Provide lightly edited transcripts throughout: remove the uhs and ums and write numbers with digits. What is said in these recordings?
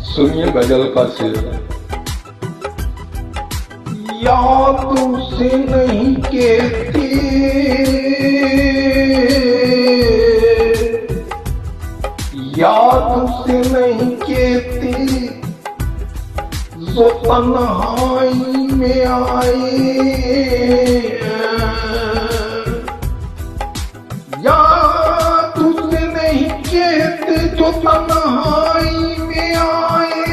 सुनिए गजल का शेर। याद उसे नहीं कहती, याद उसे नहीं कहती जो तन्हाई में आए, याद उसे नहीं कहते जो तन्हाई में आए।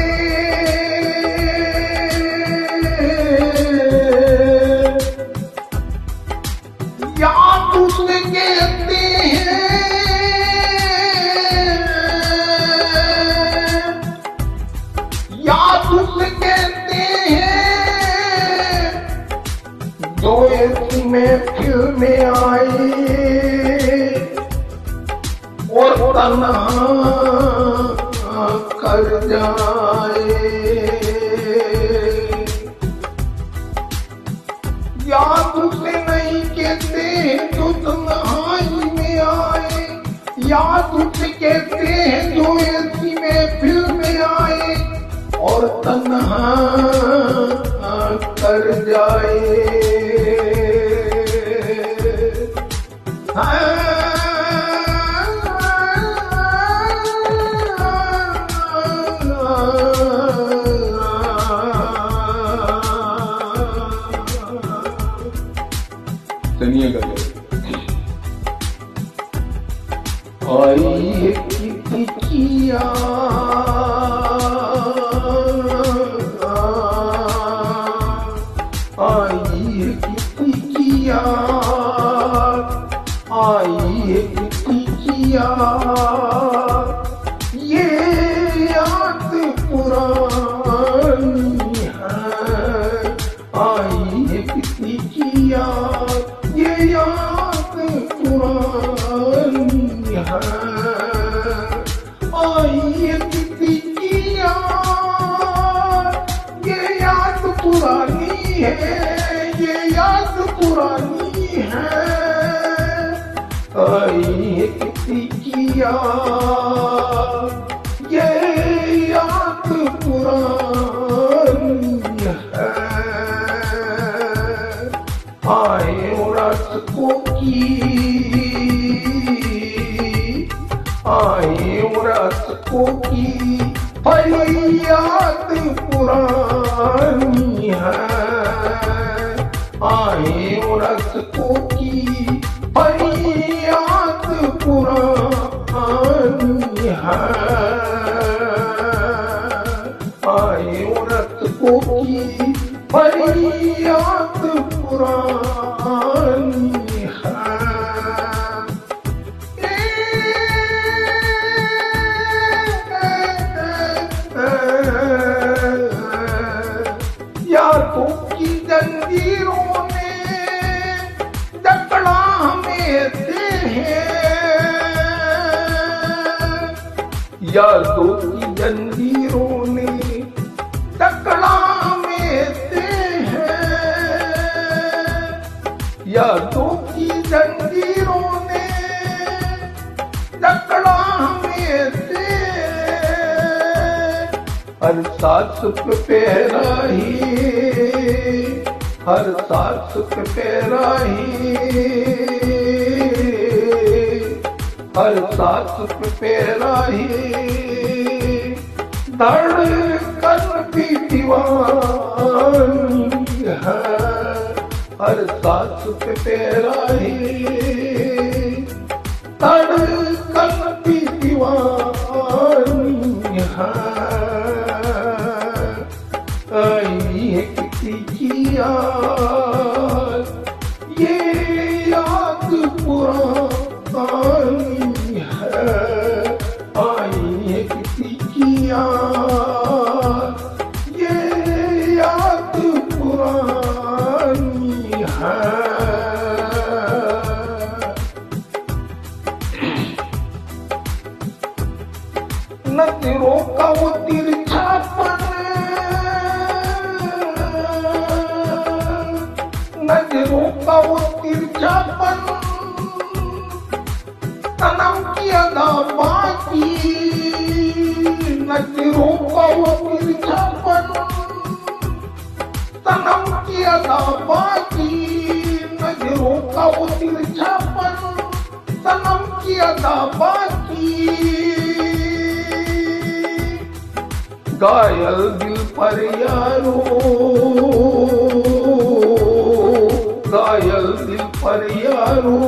याद उसे कहते हैं याद उसे कहते हैं जो ऐसी महफिल में आए और तन्हा कर जाए। याद उसे नहीं कहते जो तन्हाई में आए, याद उसे कहते हैं जो ऐसी महफिल में आए और तन्हा कर जाए। सुनिए गजल। आई किसी की आई किसी की आई किसी की ये याद पुरानी है। आई किसी की ये याद पुरानी है। आई किसी की ये याद पुरानी है, ये याद पुरानी है। आई किसी की ये याद पुरानी है। आए रसकों की आए रसकों की फरियाद पुरानी है। आए रसकों की फरियाद पुरानी है। आए रसकों की फरियाद पुरानी है। यादों की जंजीरों ने जकड़ा हमें दे हैं। यादों की जंजीरों ने जकड़ा हमें दे हैं। यादों की जंजीरों ने जकड़ा हमें दे। हर सांस पे पैराही, हर सांस पे पैराही, हर सांस पे पैराही। धड़कन भी दीवानी है। हर सांस पे पैराही, धड़कन भी दीवानी है। आई है किसी की याद, ये याद पुरानी है। आई है किसी की याद, ये याद पुरानी रोका वो तिरछापन, सनम की अदा बाकी, न रोका वो तिरछापन, सनम की अदा बाकी, न रोका वो तिरछापन, सनम की अदा बाकी। घायल दिल पर यारो, घायल दिल पर यारो,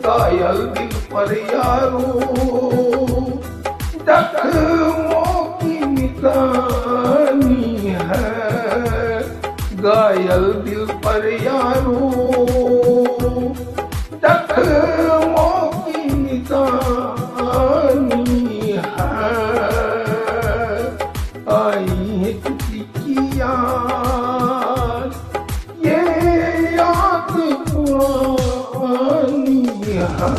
घायल दिल पर यारो, जख्मों की निशानी है। घायल दिल पर यारो, जख्मों की निशानी है। आई है किसी की याद, ये याद पुरानी है।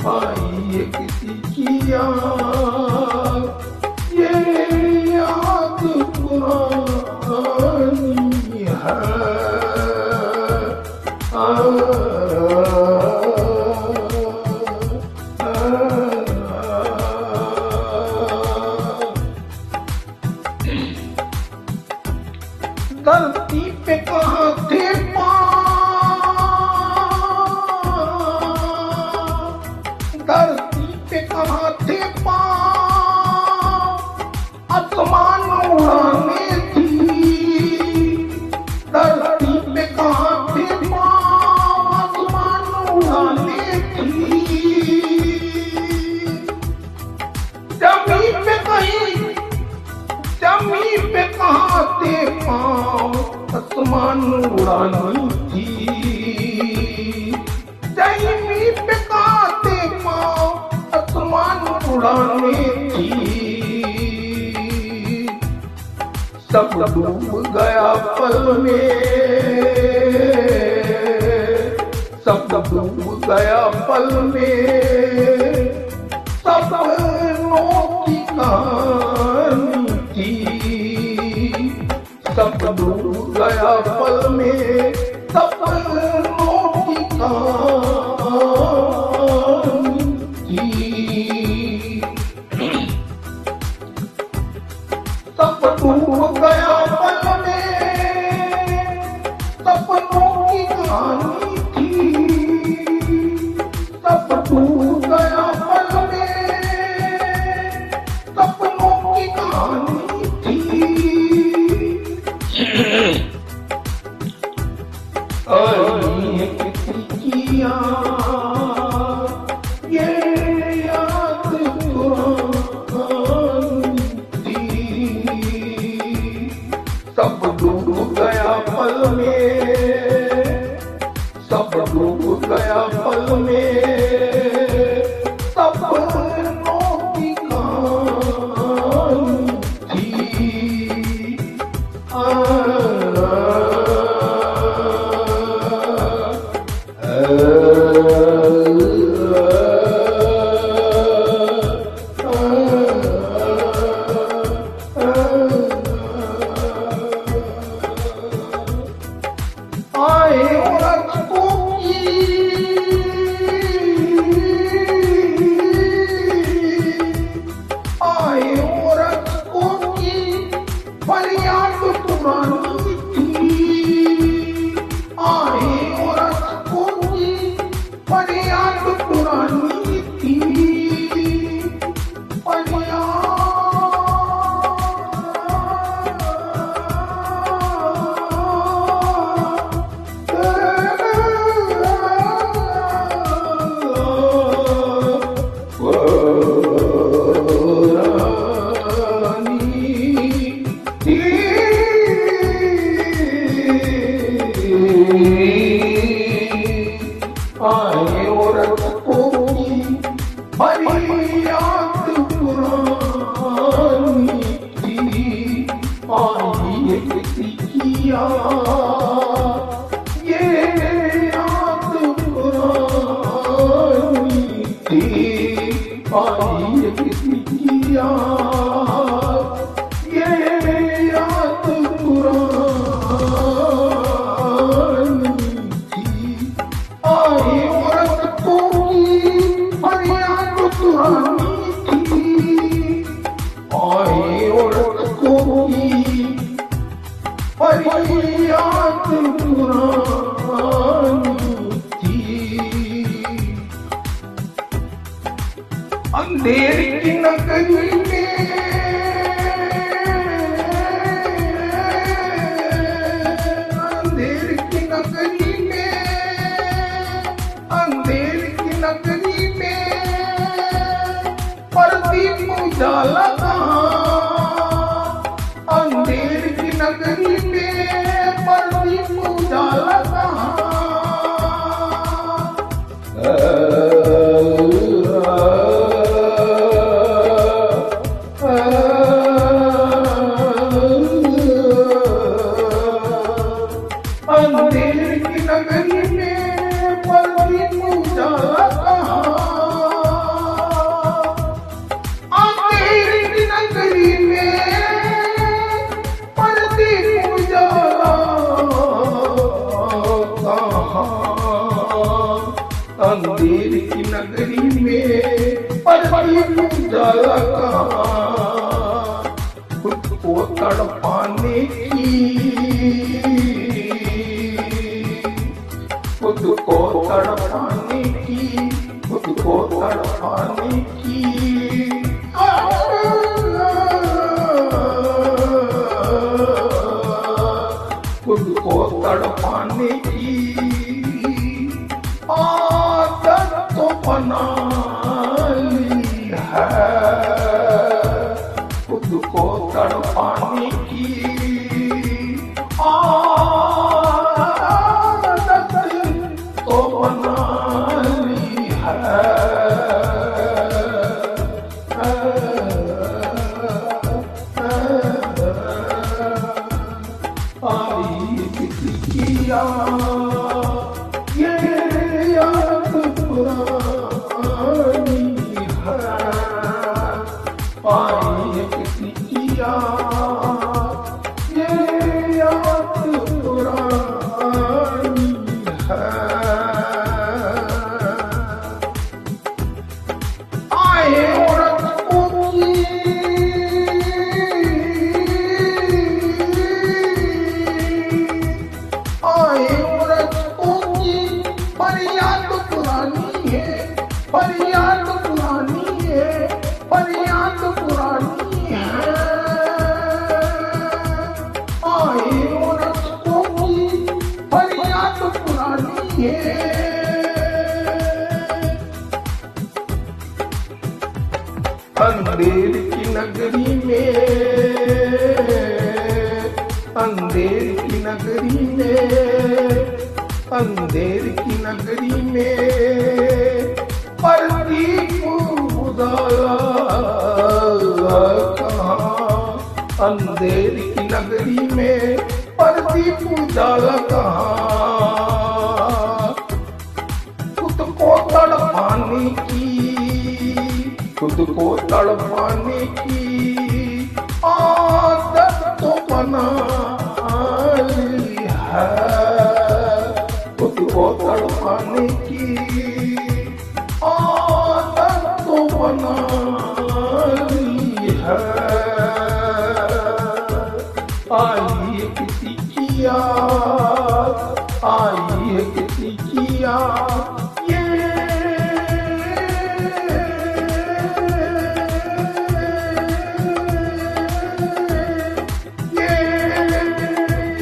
आई है किसी की याद, ये याद पुरानी है। धरती पे कहाँ थे पाँव, धरती पे कहाँ थे पाँव, आसमान उड़ाने थी। धरती पे कहाँ थे पाँव, आसमान उड़ाने थी। जमीन पे कहीं, जमीन पे कहाँ थे पाँव, आसमान उड़ानी थी। जमीन पे कहाँ थे पाँव, आसमान उड़ानी थी। सब डूब गया पल में, सब डूब गया पल में, सपनों की कहानी थी। सब डूब गया पल में, सपनों की कहानी थी। सब डूब गया पल में, सपनों की कहानी थी। सब डूब गया पल में, सपनों की कहानी थी। आई है किसी की याद, ये याद पुरानी थी। सब डूब गया पल में, सब डूब गया पल में, सपनों की कहानी थी। आए रखों की, आए रखों की फरियाद पुरानी थी। आए रखों की फरियाद पुरानी थी। आए रखों की फरियाद पुरानी थी। आई है किसी की याद, ये याद पुरानी थी। आई है किसी की याद, ये याद पुरानी की फरियाद पुरानी थी। अंधेर की नगरी में प्रदीप उजाला कहाँ, अंधेर की नगरी में प्रदीप उजाला कहाँ। अंधेर की नगरी में प्रदीप उजाला कहाँ, अंधेर की नगरी में प्रदीप उजाला कहाँ, अंधेर की नगरी में प्रदीप उजाला कहाँ। खुद को तड़पाने की, खुद को तड़पाने की, खुद को तड़पाने की खुद को तड़पाने की आदत तो बना ली है, खुद को तड़पाने की आदत तो बना ली है। ये याद पुरानी है, आई किसी की याद, ये याद पुरानी है। आए औरत को फरियाद पुरानी है, फरियाद पुरानी है, फरियाद पुरानी है। आए औरत को फरियाद पुरानी है। अंधेर की नगरी में, अंधेर की नगरी में, अंधेर की नगरी में प्रदीप उजाला कहाँ, अंधेर की नगरी में प्रदीप उजाला कहाँ। खुद को तड़पाने की, खुद को तड़पाने की आदत तो बना ली है, खुद को तड़पाने की आदत तो बना ली है। आई किसी की याद, आई किसी की याद, ये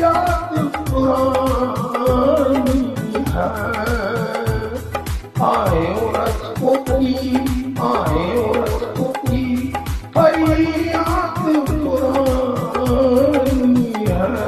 याद पुरानी है। आए औरत को की, आए औरत को की फरियाद पुरानी है।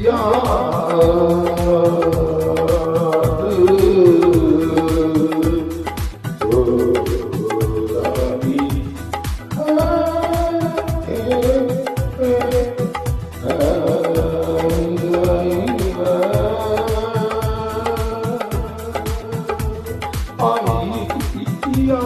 याद पानी पिया